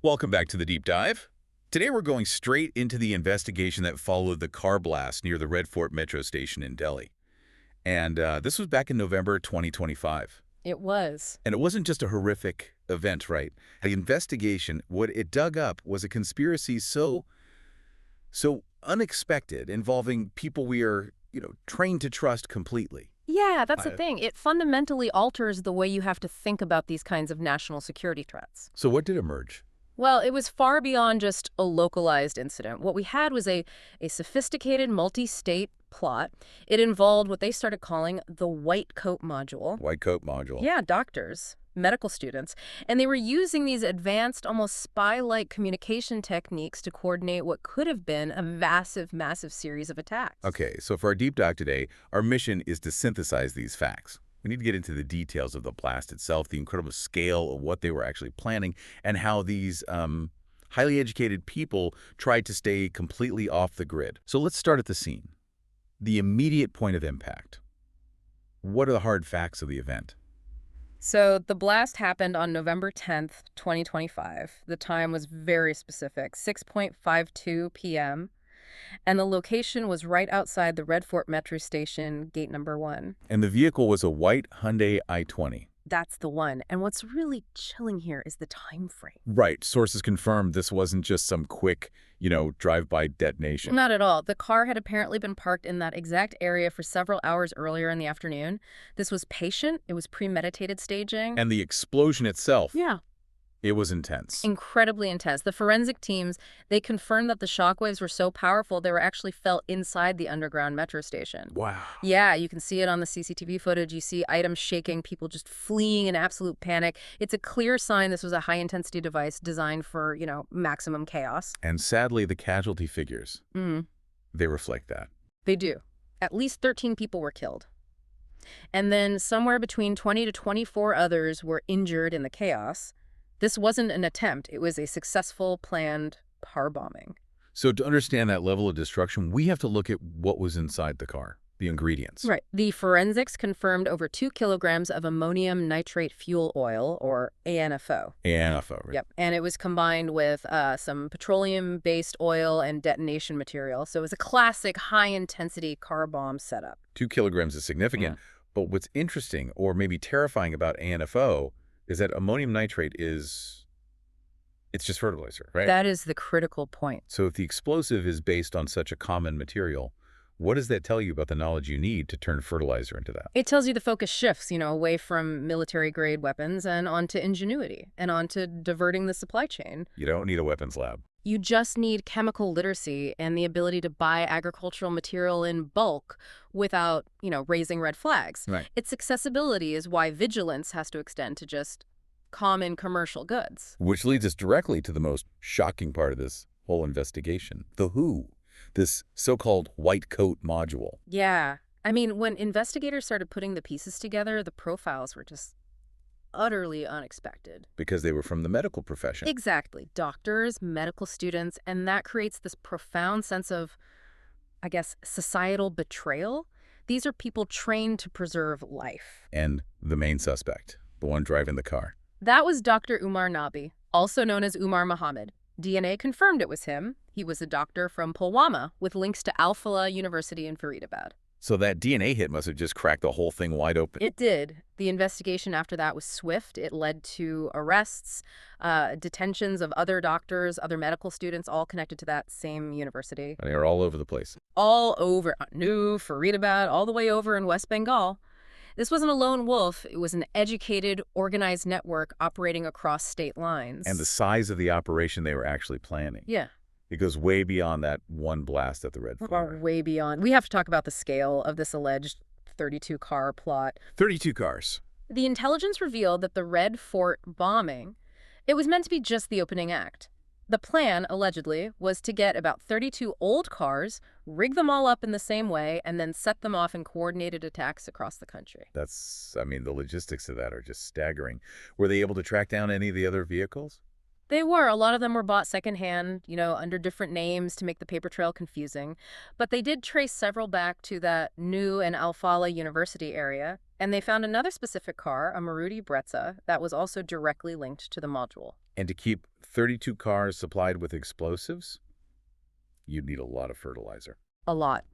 Welcome back to the Deep Dive. Today we're going straight into the investigation that followed the car blast near the Red Fort metro station in Delhi. And this was back in November 2025. It was. And it wasn't just a horrific event, right? The investigation, what it dug up was a conspiracy so unexpected, involving people we are, trained to trust completely. Yeah, that's the Uh, thing. It fundamentally alters the way you have to think about these kinds of national security threats. so what did emerge? Well, it was far beyond just a localized incident. What we had was a sophisticated multi-state plot. It involved what they started calling the white coat module. White coat module. Yeah, doctors, medical students. And they were using these advanced, almost spy-like communication techniques to coordinate what could have been a massive series of attacks. Okay, so for our deep dive today, our mission is to synthesize these facts. We need to get into the details of the blast itself, the incredible scale of what they were actually planning, and how these highly educated people tried to stay completely off the grid. So let's start at the scene. The immediate point of impact. What are the hard facts of the event? So the blast happened on November 10th, 2025. The time was very specific, 6:52 p.m., and the location was right outside the Red Fort metro station, gate number 1. And the vehicle was a white Hyundai i20. That's the one. And what's really chilling here is the time frame. Right. Sources confirmed this wasn't just some quick, drive-by detonation. Not at all. The car had apparently been parked in that exact area for several hours earlier in the afternoon. This was patient. It was premeditated staging. And the explosion itself, Yeah. it was intense. Incredibly intense. The forensic teams, they confirmed that the shockwaves were so powerful they were actually felt inside the underground metro station. Wow. Yeah, you can see it on the CCTV footage. You see items shaking, people just fleeing in absolute panic. It's a clear sign this was a high-intensity device designed for, maximum chaos. And sadly, the casualty figures, Mm, they reflect that. they do. At least 13 people were killed. And then somewhere between 20 to 24 others were injured in the chaos. This wasn't an attempt. It was a successful, planned car bombing. So to understand that level of destruction, we have to look at what was inside the car, the ingredients. Right. The forensics confirmed over 2 kilograms of ammonium nitrate fuel oil, or ANFO. ANFO, right? Yep. And it was combined with some petroleum-based oil and detonation material. So it was a classic high-intensity car bomb setup. 2 kilograms is significant. But what's interesting, or maybe terrifying about ANFO, is that ammonium nitrate it's just fertilizer, right? That is the critical point. So if the explosive is based on such a common material, what does that tell you about the knowledge you need to turn fertilizer into that? It tells you the focus shifts, away from military-grade weapons and onto ingenuity and onto diverting the supply chain. You don't need a weapons lab. You just need chemical literacy and the ability to buy agricultural material in bulk without, raising red flags. Right. Its accessibility is why vigilance has to extend to just common commercial goods. Which leads us directly to the most shocking part of this whole investigation, the who, this so-called white coat module. Yeah. I mean, when investigators started putting the pieces together, the profiles were just utterly unexpected. Because they were from the medical profession. Exactly. Doctors, medical students, and that creates this profound sense of, I guess, societal betrayal. These are people trained to preserve life. And the main suspect, the one driving the car. That was Dr. Umar Nabi, also known as Umar Muhammad. DNA confirmed it was him. He was a doctor from Pulwama with links to Al-Falah University in Faridabad. So that DNA hit must have just cracked the whole thing wide open. It did. The investigation after that was swift. It led to arrests, detentions of other doctors, other medical students, all connected to that same university. And they are all over the place. All over New, Faridabad, all the way over in West Bengal. This wasn't a lone wolf. It was an educated, organized network operating across state lines. And the size of the operation they were actually planning. Yeah. It goes way beyond that one blast at the Red Fort. Way beyond. We have to talk about the scale of this alleged 32-car plot. 32 cars. The intelligence revealed that the Red Fort bombing, it was meant to be just the opening act. The plan, allegedly, was to get about 32 old cars, rig them all up in the same way, and then set them off in coordinated attacks across the country. The logistics of that are just staggering. Were they able to track down any of the other vehicles? They were. A lot of them were bought secondhand, under different names to make the paper trail confusing. But they did trace several back to that new and Al-Falah University area, and they found another specific car, a Maruti Brezza, that was also directly linked to the module. And to keep 32 cars supplied with explosives, you'd need a lot of fertilizer. A lot.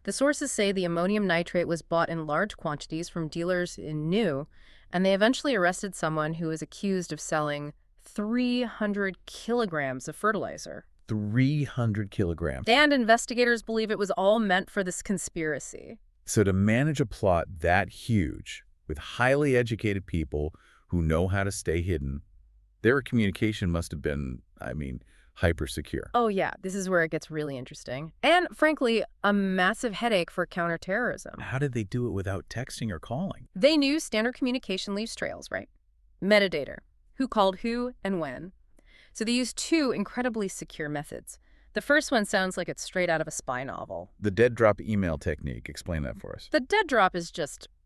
The sources say the ammonium nitrate was bought in large quantities from dealers in New, and they eventually arrested someone who was accused of selling 300 kilograms of fertilizer. 300 kilograms. And investigators believe it was all meant for this conspiracy. So to manage a plot that huge with highly educated people who know how to stay hidden, their communication must have been, hyper secure. Oh yeah, this is where it gets really interesting. And frankly, a massive headache for counterterrorism. How did they do it without texting or calling? They knew standard communication leaves trails, right? Metadata. Who called who and when. So they used two incredibly secure methods. The first one sounds like it's straight out of a spy novel. The dead drop email technique. Explain that for us. The dead drop is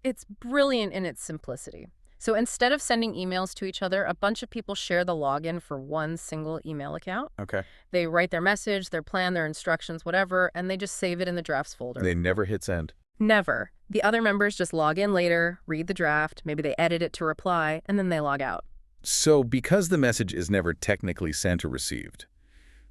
it's brilliant in its simplicity. So instead of sending emails to each other, a bunch of people share the login for one single email account. Okay. They write their message, their plan, their instructions, whatever, and they just save it in the drafts folder. They never hit send. Never. The other members just log in later, read the draft, maybe they edit it to reply, and then they log out. So because the message is never technically sent or received,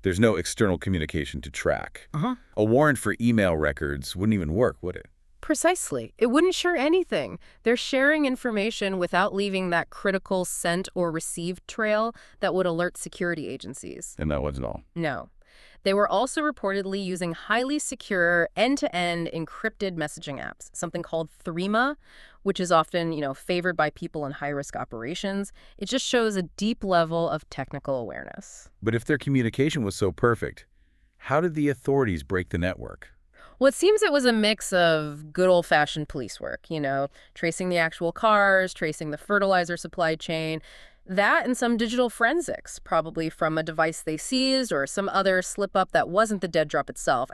there's no external communication to track. A warrant for email records wouldn't even work, would it? Precisely. It wouldn't share anything. They're sharing information without leaving that critical sent or received trail that would alert security agencies. And that wasn't all. No. They were also reportedly using highly secure end-to-end encrypted messaging apps, something called Threema, which is often, favored by people in high-risk operations. It just shows a deep level of technical awareness. But if their communication was so perfect, how did the authorities break the network? Well, it seems it was a mix of good old-fashioned police work, tracing the actual cars, tracing the fertilizer supply chain, that and some digital forensics, probably from a device they seized or some other slip-up that wasn't the dead drop itself.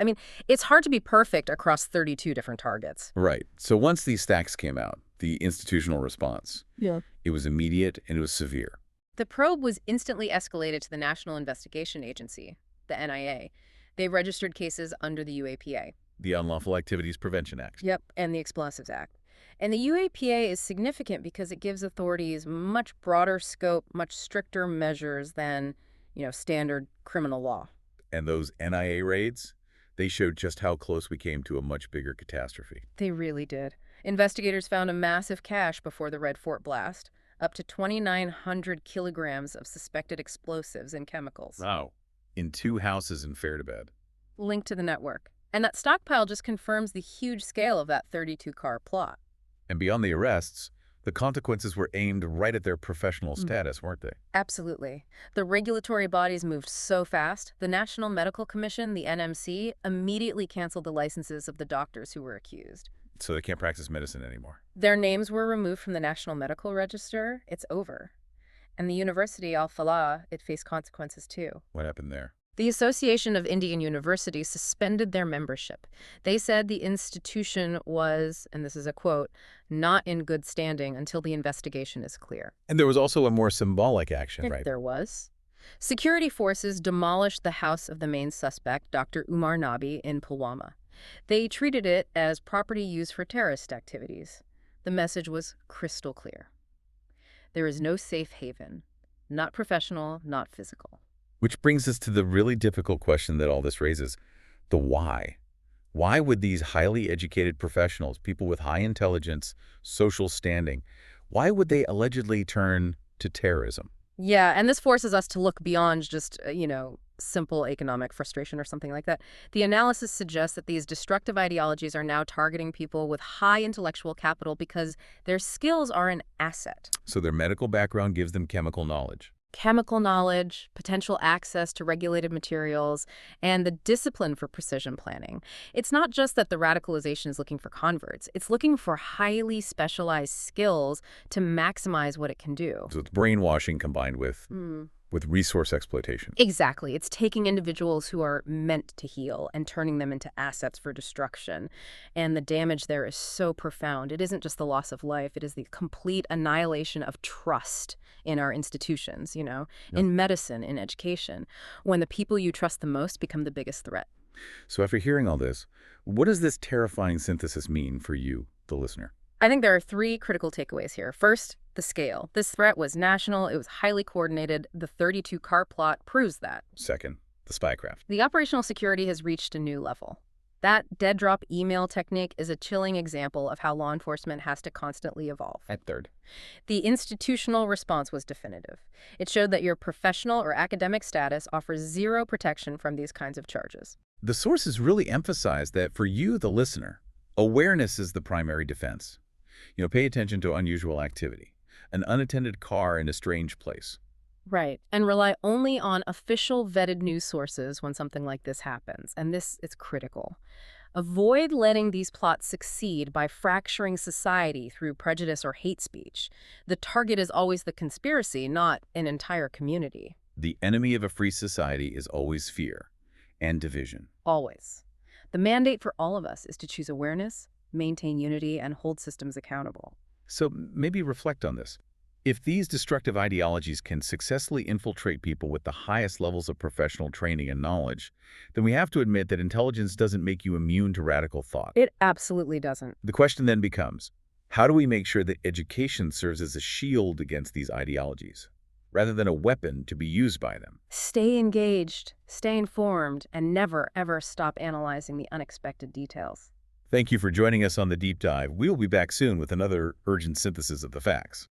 It's hard to be perfect across 32 different targets. Right. So once these stacks came out, the institutional response, it was immediate and it was severe. The probe was instantly escalated to the National Investigation Agency, the NIA. They registered cases under the UAPA. The Unlawful Activities Prevention Act. Yep, and the Explosives Act. And the UAPA is significant because it gives authorities much broader scope, much stricter measures than, standard criminal law. And those NIA raids, they showed just how close we came to a much bigger catastrophe. They really did. Investigators found a massive cache before the Red Fort blast, up to 2,900 kilograms of suspected explosives and chemicals. Wow. In 2 houses in Fairabad. Linked to the network. And that stockpile just confirms the huge scale of that 32-car plot. And beyond the arrests, the consequences were aimed right at their professional status, weren't they? Absolutely. The regulatory bodies moved so fast, the National Medical Commission, the NMC, immediately canceled the licenses of the doctors who were accused. So they can't practice medicine anymore. Their names were removed from the National Medical Register. It's over. And the university, Al-Falah, it faced consequences too. What happened there? The Association of Indian Universities suspended their membership. They said the institution was, and this is a quote, not in good standing until the investigation is clear. And there was also a more symbolic action, right? There was. Security forces demolished the house of the main suspect, Dr. Umar Nabi, in Pulwama. They treated it as property used for terrorist activities. The message was crystal clear. There is no safe haven, not professional, not physical. Which brings us to the really difficult question that all this raises, the why. Why would these highly educated professionals, people with high intelligence, social standing, why would they allegedly turn to terrorism? Yeah, and this forces us to look beyond just, simple economic frustration or something like that. The analysis suggests that these destructive ideologies are now targeting people with high intellectual capital because their skills are an asset. So their medical background gives them chemical knowledge. Chemical knowledge, potential access to regulated materials, and the discipline for precision planning. It's not just that the radicalization is looking for converts. It's looking for highly specialized skills to maximize what it can do. So it's brainwashing combined with with resource exploitation. Exactly. It's taking individuals who are meant to heal and turning them into assets for destruction. And the damage there is so profound. It isn't just the loss of life, it is the complete annihilation of trust in our institutions, Yeah. in medicine, in education, when the people you trust the most become the biggest threat. So after hearing all this, what does this terrifying synthesis mean for you, the listener? I think there are three critical takeaways here. First, the scale. This threat was national, it was highly coordinated. The 32-car plot proves that. Second, the spycraft. The operational security has reached a new level. That dead drop email technique is a chilling example of how law enforcement has to constantly evolve. And third, The institutional response was definitive. It showed that your professional or academic status offers zero protection from these kinds of charges. the sources really emphasize that for you, the listener, awareness is the primary defense. Pay attention to unusual activity, an unattended car in a strange place. Right. And rely only on official vetted news sources when something like this happens. And this is critical. Avoid letting these plots succeed by fracturing society through prejudice or hate speech. The target is always the conspiracy, not an entire community. The enemy of a free society is always fear and division. Always. The mandate for all of us is to choose awareness, maintain unity, and hold systems accountable. So maybe reflect on this. If these destructive ideologies can successfully infiltrate people with the highest levels of professional training and knowledge, then we have to admit that intelligence doesn't make you immune to radical thought. It absolutely doesn't. The question then becomes, how do we make sure that education serves as a shield against these ideologies, rather than a weapon to be used by them? Stay engaged, stay informed, and never, ever stop analyzing the unexpected details. Thank you for joining us on The Deep Dive. We'll be back soon with another urgent synthesis of the facts.